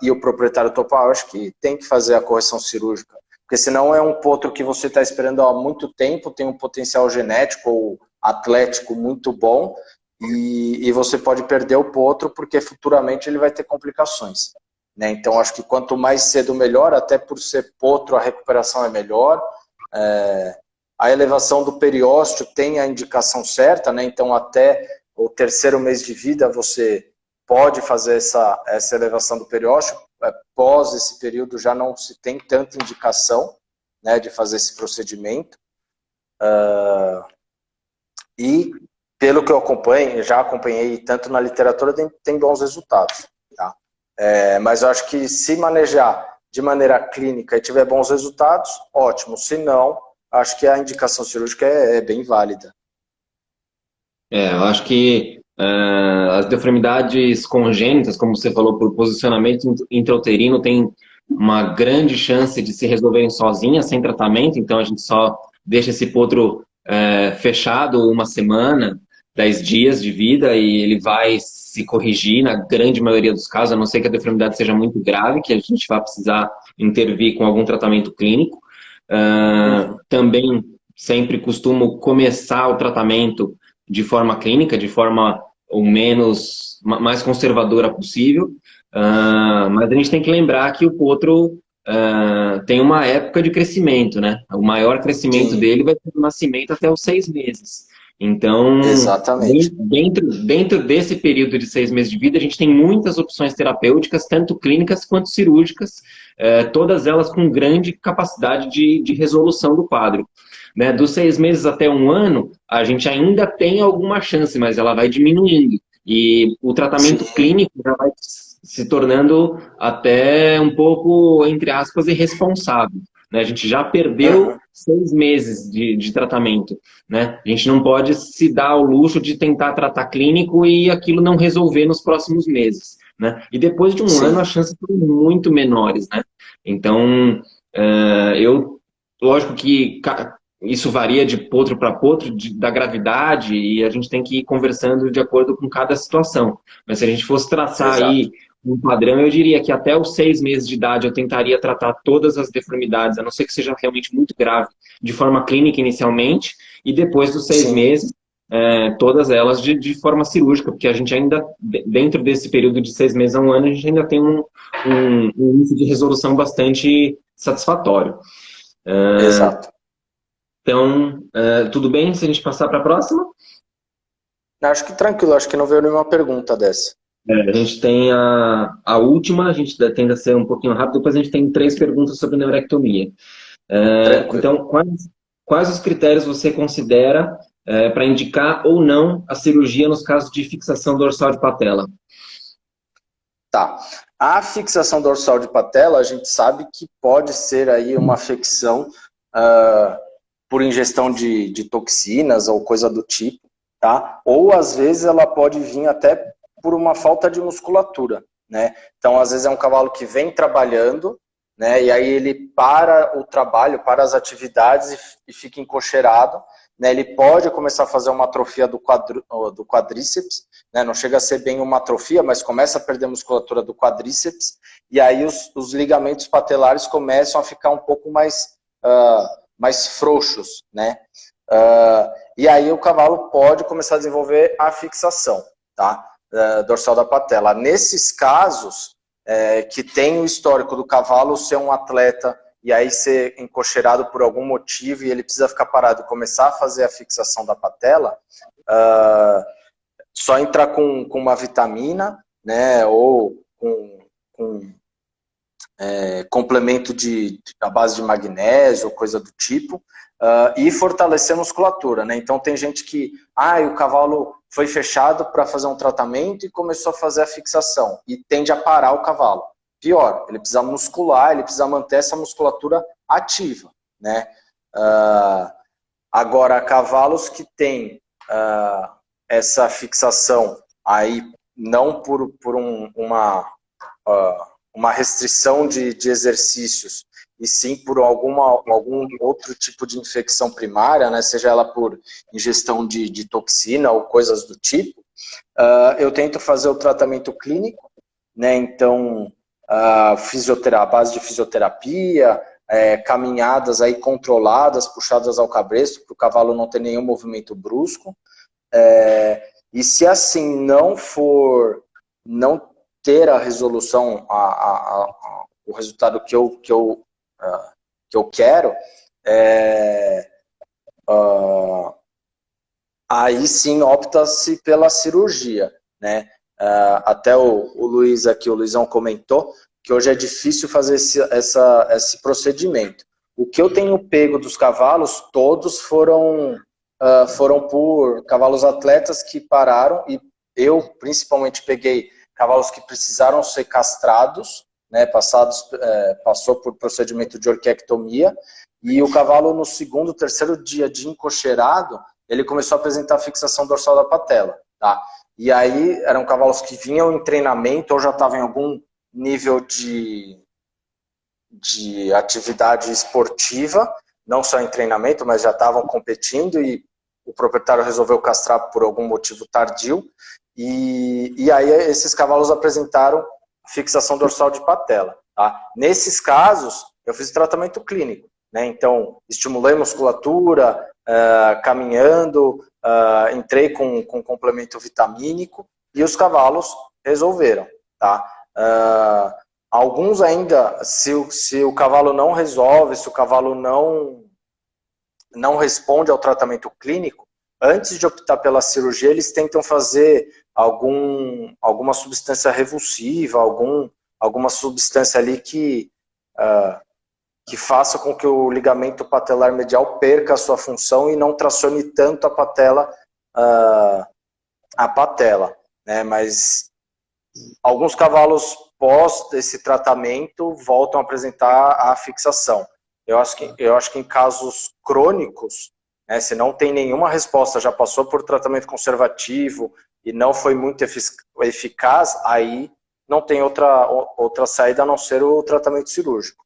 e o proprietário topar, eu acho que tem que fazer a correção cirúrgica, porque senão é um potro que você está esperando há muito tempo, tem um potencial genético ou atlético muito bom, e você pode perder o potro porque futuramente ele vai ter complicações, né? Então, acho que quanto mais cedo, melhor, até por ser potro, a recuperação é melhor. A elevação do periósteo tem a indicação certa, né? Então, até o terceiro mês de vida, você pode fazer essa elevação do periósteo. Pós esse período, já não se tem tanta indicação, né, de fazer esse procedimento. E, pelo que eu acompanho, já acompanhei tanto na literatura, tem bons resultados. Tá? Mas eu acho que se manejar de maneira clínica e tiver bons resultados, ótimo. Se não, acho que a indicação cirúrgica é bem válida. Eu acho que as deformidades congênitas, como você falou, por posicionamento intrauterino, tem uma grande chance de se resolverem sozinhas, sem tratamento, então a gente só deixa esse potro fechado uma semana, 10 dias de vida, e ele vai se corrigir na grande maioria dos casos, a não ser que a deformidade seja muito grave, que a gente vai precisar intervir com algum tratamento clínico. Também sempre costumo começar o tratamento de forma clínica, de forma mais conservadora possível, mas a gente tem que lembrar que o potro tem uma época de crescimento, né? O maior crescimento Sim. dele vai ser do nascimento até os 6 meses. Então, Exatamente. dentro desse período de 6 meses de vida, a gente tem muitas opções terapêuticas, tanto clínicas quanto cirúrgicas, todas elas com grande capacidade de resolução do quadro. Né? Dos 6 meses até 1 ano, a gente ainda tem alguma chance, mas ela vai diminuindo. E o tratamento clínico já vai se tornando até um pouco, entre aspas, irresponsável. Né? A gente já perdeu 6 meses de tratamento. Né? A gente não pode se dar ao luxo de tentar tratar clínico e aquilo não resolver nos próximos meses. Né? E depois de 1 ano, as chances são muito menores. Né? Então, lógico que isso varia de potro para potro, da gravidade, e a gente tem que ir conversando de acordo com cada situação. Mas se a gente fosse traçar aí um padrão, eu diria que até os 6 meses de idade eu tentaria tratar todas as deformidades, a não ser que seja realmente muito grave, de forma clínica inicialmente, e depois dos 6 meses, todas elas de forma cirúrgica, porque a gente ainda, dentro desse período de 6 meses a 1 ano, a gente ainda tem um índice de resolução bastante satisfatório. Exato. Então, tudo bem se a gente passar para a próxima? Acho que tranquilo, acho que não veio nenhuma pergunta dessa. A gente tem a última, a gente tende a ser um pouquinho rápido, depois a gente tem 3 perguntas sobre neurectomia. Então, quais os critérios você considera para indicar ou não a cirurgia nos casos de fixação dorsal de patela? Tá. A fixação dorsal de patela, a gente sabe que pode ser aí uma afecção por ingestão de toxinas ou coisa do tipo, tá? Ou às vezes ela pode vir até por uma falta de musculatura, né? Então, às vezes é um cavalo que vem trabalhando, né? E aí ele para o trabalho, para as atividades e fica encocheirado, né? Ele pode começar a fazer uma atrofia do quadríceps, né? Não chega a ser bem uma atrofia, mas começa a perder a musculatura do quadríceps, e aí os ligamentos patelares começam a ficar um pouco mais frouxos, né? E aí o cavalo pode começar a desenvolver a fixação, tá? Dorsal da patela. Nesses casos, que tem o histórico do cavalo ser um atleta e aí ser encocheirado por algum motivo e ele precisa ficar parado e começar a fazer a fixação da patela, só entrar com uma vitamina, né, ou com complemento à base de magnésio ou coisa do tipo, e fortalecer a musculatura, né? Então tem gente que, o cavalo foi fechado para fazer um tratamento e começou a fazer a fixação, e tende a parar o cavalo. Pior, ele precisa muscular, ele precisa manter essa musculatura ativa, né? Agora, cavalos que têm essa fixação aí, não por uma restrição de exercícios, e sim por algum outro tipo de infecção primária, né, seja ela por ingestão de toxina ou coisas do tipo, eu tento fazer o tratamento clínico, né, então a base de fisioterapia, caminhadas aí controladas, puxadas ao cabresto, para o cavalo não ter nenhum movimento brusco, e se assim não ter a resolução, o resultado que eu quero, aí sim opta-se pela cirurgia, né? Até o Luiz aqui, o Luizão comentou que hoje é difícil fazer esse procedimento. O que eu tenho pego dos cavalos, todos foram por cavalos atletas que pararam, e eu principalmente peguei cavalos que precisaram ser castrados, né, passou por procedimento de orquiectomia, e o cavalo no segundo, terceiro dia de encocheirado, ele começou a apresentar fixação dorsal da patela, tá? E aí eram cavalos que vinham em treinamento ou já estavam em algum nível de atividade esportiva, não só em treinamento, mas já estavam competindo, e o proprietário resolveu castrar por algum motivo tardio, e aí esses cavalos apresentaram fixação dorsal de patela, tá? Nesses casos, eu fiz tratamento clínico, né? Então, estimulei musculatura, caminhando, entrei com complemento vitamínico, e os cavalos resolveram, tá? Alguns ainda, se o cavalo não resolve, se o cavalo não responde ao tratamento clínico, antes de optar pela cirurgia, eles tentam fazer alguma substância revulsiva, alguma substância ali que faça com que o ligamento patelar medial perca a sua função e não tracione tanto a patela, né? Mas alguns cavalos pós esse tratamento voltam a apresentar a fixação. Eu acho que em casos crônicos, né, se não tem nenhuma resposta, já passou por tratamento conservativo e não foi muito eficaz, aí não tem outra saída a não ser o tratamento cirúrgico.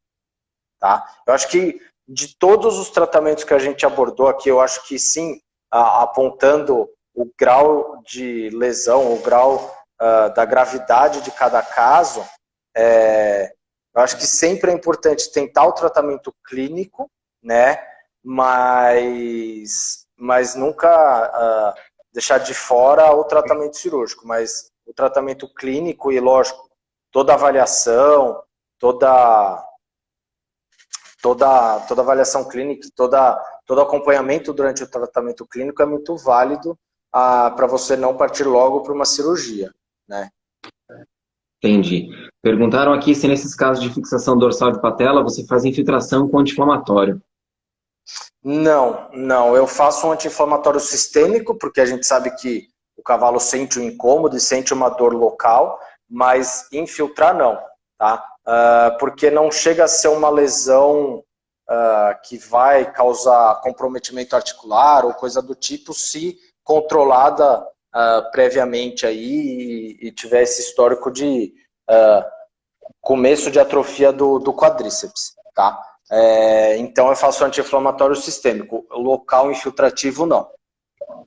Tá? Eu acho que de todos os tratamentos que a gente abordou aqui, eu acho que sim, apontando o grau de lesão, o grau da gravidade de cada caso, eu acho que sempre é importante tentar o tratamento clínico, né? Mas nunca deixar de fora o tratamento cirúrgico. Mas o tratamento clínico e, lógico, toda avaliação, toda avaliação clínica, todo acompanhamento durante o tratamento clínico é muito válido para você não partir logo para uma cirurgia, né? Entendi. Perguntaram aqui se nesses casos de fixação dorsal de patela você faz infiltração com anti-inflamatório. Não. Eu faço um anti-inflamatório sistêmico, porque a gente sabe que o cavalo sente um incômodo e sente uma dor local, mas infiltrar não, tá? Porque não chega a ser uma lesão que vai causar comprometimento articular ou coisa do tipo, se controlada previamente aí e tiver esse histórico de começo de atrofia do quadríceps, tá? Então eu faço anti-inflamatório sistêmico, local infiltrativo não.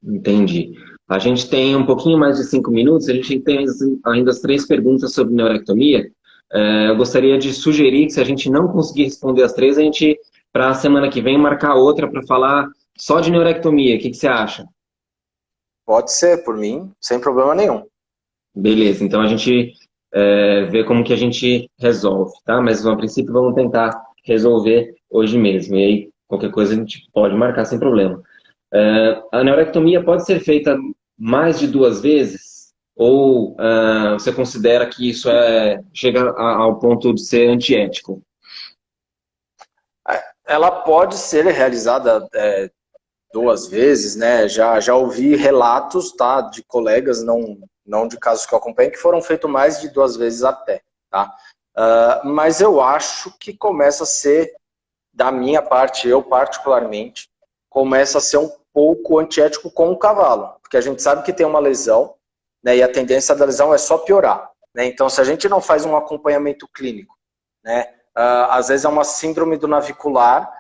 Entendi. A gente tem um pouquinho mais de 5 minutos, a gente tem ainda as 3 perguntas sobre neurectomia. Eu gostaria de sugerir que, se a gente não conseguir responder as 3, a gente, para a semana que vem, marcar outra para falar só de neurectomia. O que você acha? Pode ser, por mim, sem problema nenhum. Beleza, então a gente vê como que a gente resolve, tá? Mas, a princípio, vamos tentar resolver hoje mesmo. E aí, qualquer coisa a gente pode marcar sem problema. A neurectomia pode ser feita mais de 2 vezes? Ou você considera que isso chega ao ponto de ser antiético? Ela pode ser realizada 2 vezes, né? Já ouvi relatos, tá, de colegas, não de casos que eu acompanho, que foram feitos mais de 2 vezes até, tá? Mas eu acho que começa a ser, da minha parte, eu particularmente, começa a ser um pouco antiético com o cavalo, porque a gente sabe que tem uma lesão, né, e a tendência da lesão é só piorar, né? Então, se a gente não faz um acompanhamento clínico, né, às vezes é uma síndrome do navicular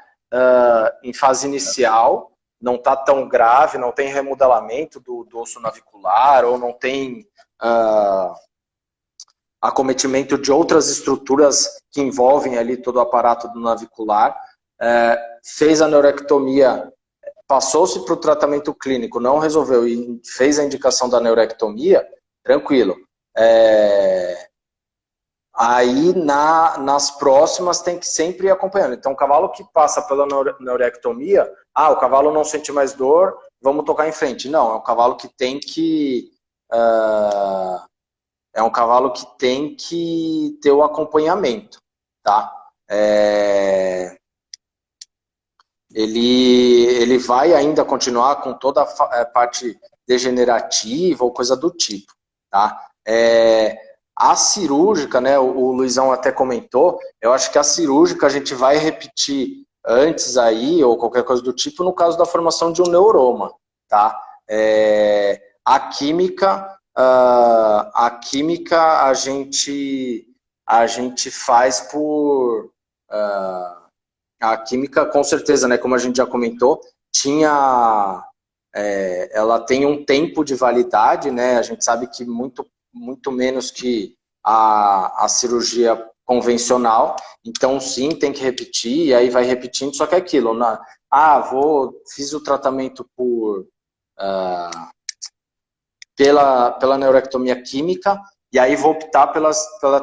em fase inicial, não está tão grave, não tem remodelamento do osso navicular, ou não tem acometimento de outras estruturas que envolvem ali todo o aparato do navicular, fez a neurectomia, passou-se para o tratamento clínico, não resolveu e fez a indicação da neurectomia, tranquilo. Aí nas próximas tem que sempre ir acompanhando. Então, o cavalo que passa pela neurectomia, o cavalo não sente mais dor, vamos tocar em frente. Não, é um cavalo que tem que ter o acompanhamento, tá? Ele vai ainda continuar com toda a parte degenerativa ou coisa do tipo, tá? A cirúrgica, né, o Luizão até comentou, eu acho que a cirúrgica a gente vai repetir antes aí, ou qualquer coisa do tipo, no caso da formação de um neuroma, tá? A química a gente faz por... a química, com certeza, né, como a gente já comentou, ela tem um tempo de validade, né, a gente sabe que muito menos que a cirurgia convencional, então sim, tem que repetir, e aí vai repetindo, só que é aquilo, fiz o tratamento pela neurectomia química, e aí vou optar pela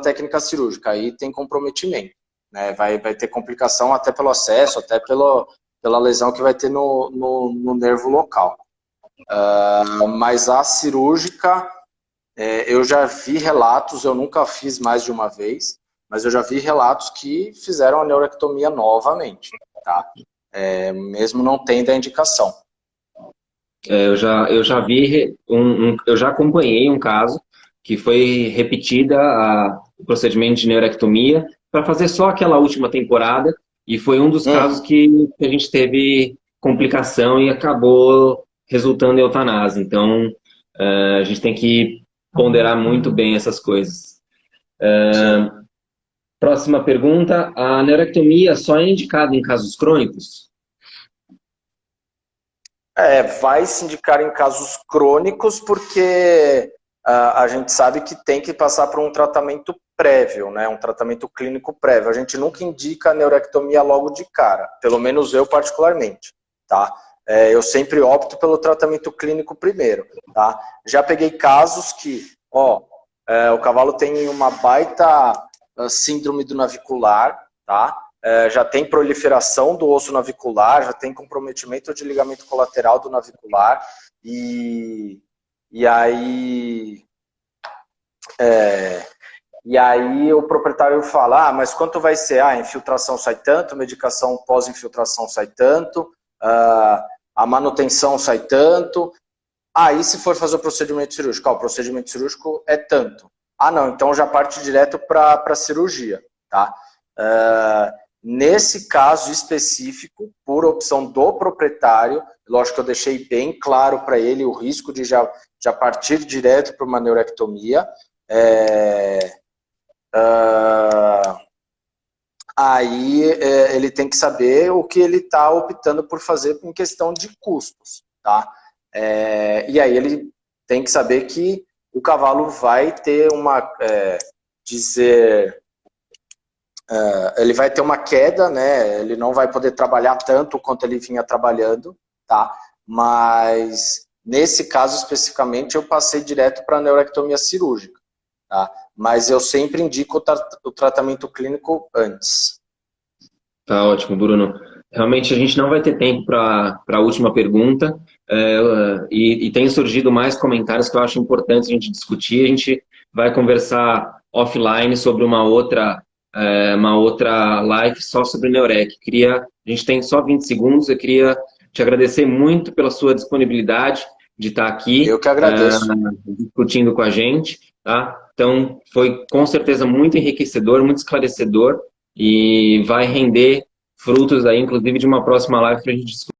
técnica cirúrgica, aí tem comprometimento, né? Vai ter complicação até pelo acesso, até pela lesão que vai ter no nervo local. Mas a cirúrgica, eu já vi relatos, eu nunca fiz mais de uma vez, mas eu já vi relatos que fizeram a neurectomia novamente, tá? Mesmo não tendo a indicação. Eu já vi, eu já acompanhei um caso que foi repetida o procedimento de neurectomia para fazer só aquela última temporada, e foi um dos casos que a gente teve complicação e acabou resultando em eutanásia. Então, a gente tem que ponderar muito bem essas coisas. Próxima pergunta: a neurectomia só é indicada em casos crônicos? Vai se indicar em casos crônicos porque a gente sabe que tem que passar por um tratamento prévio, né? Um tratamento clínico prévio. A gente nunca indica a neurectomia logo de cara, pelo menos eu particularmente, tá? Eu sempre opto pelo tratamento clínico primeiro, tá? Já peguei casos que, o cavalo tem uma baita síndrome do navicular, tá? Já tem proliferação do osso navicular, já tem comprometimento de ligamento colateral do navicular, e aí o proprietário fala, mas quanto vai ser? A infiltração sai tanto, medicação pós-infiltração sai tanto, a manutenção sai tanto. Aí se for fazer o procedimento cirúrgico, o procedimento cirúrgico é tanto. Não, então já parte direto para a cirurgia, tá? Nesse caso específico, por opção do proprietário, lógico que eu deixei bem claro para ele o risco de já partir direto para uma neurectomia. Aí ele tem que saber o que ele está optando por fazer em questão de custos, tá? E aí ele tem que saber que o cavalo vai ter ele vai ter uma queda, né? Ele não vai poder trabalhar tanto quanto ele vinha trabalhando, tá? Mas nesse caso especificamente eu passei direto para a neurectomia cirúrgica, tá? Mas eu sempre indico o tratamento clínico antes. Tá ótimo, Bruno. Realmente a gente não vai ter tempo para a última pergunta, e tem surgido mais comentários que eu acho importantes a gente discutir. A gente vai conversar offline sobre uma outra live só sobre Neurec. A gente tem só 20 segundos, eu queria te agradecer muito pela sua disponibilidade de estar aqui. Eu que agradeço. Discutindo com a gente, tá? Então, foi com certeza muito enriquecedor, muito esclarecedor, e vai render frutos aí, inclusive, de uma próxima live para a gente discutir.